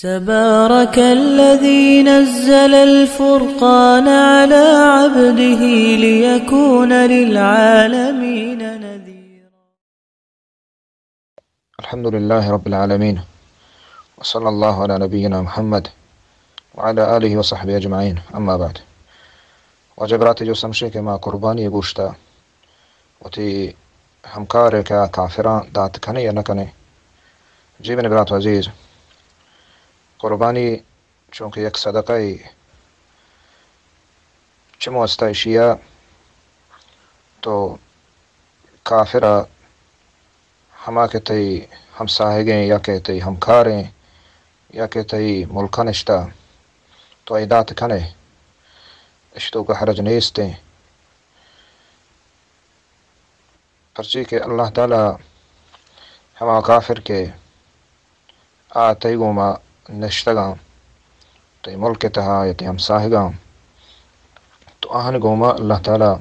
تبارك الذي نزل الفرقان على عبده ليكون للعالمين نذيرا. الحمد لله رب العالمين، وصلى الله على نبينا محمد وعلى آله وصحبه أجمعين. أما بعد، وجبرات جو سمشے کے ماں قربانی گوشتا وتی ہمکار کا کافران دات کھنے یا نہ کھنے. جی میں برات عزیز، قربانی چونکہ یک صدقہ چمو استعشیہ تو کافرہ ہما کے تئی ہم ساہگیں یا کہ تئی ہم کھاریں یا کہ تئی ملکہ نشتا تو ایدات کھنے اشتو کا حرج نیستیں. پرچی کہ اللہ تعالی ہما کافر کے آتے گوما نشتگاں تی ملک تہا یا تی ہم ساہگاں تو آہن گوما اللہ تعالی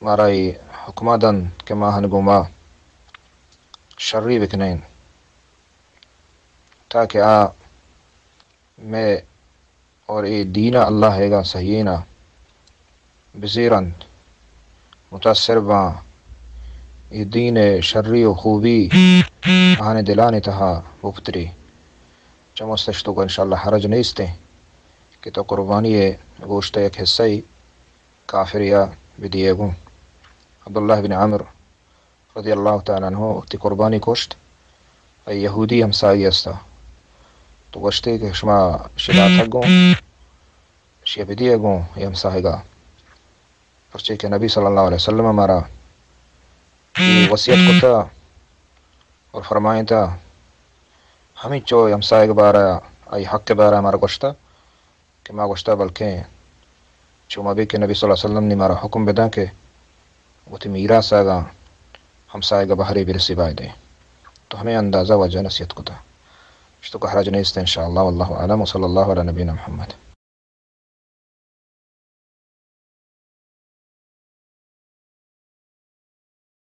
مارائی حکمہ دن کہ ماہن گوما شرری بکنین تاکہ میں اور ای دینہ اللہ ہے گا صحیحینہ بزیرن متاثر باں ای دین شرری و خوبی آہن دلانی تہا مبتری چمستشتو کو انشاءاللہ حرج نیستے کہ تو قربانی گوشت ایک حصہ کافریا بدیے گوں. عبداللہ بن عمر رضی اللہ تعالیٰ عنہ وقتی قربانی کوشت ای یہودی ہمسائی استا تو گوشتے کہ شما شدا تھگوں شیا بدیے گوں یہ ہمسائی گا. پرچے کہ نبی صلی اللہ علیہ وسلم ہمارا وصیت کو تھا اور فرمائیں تھا ہمیں چو ہمسائے کے بارہ ای حق کے بارہ ہمارا گوشتا کہ ما گوشتا بلکہ چو مبی کہ نبی صلی اللہ علیہ وسلم نے ہمارا حکم بدا کہ وہ تی میراث آگا ہمسائے کا بحری برسی بائے دیں تو ہمیں اندازہ وجہ نصیحت کو تھا اشتو کا حرج نہیں استے انشاءاللہ واللہ عالم وصلی اللہ علیہ نبینا محمد.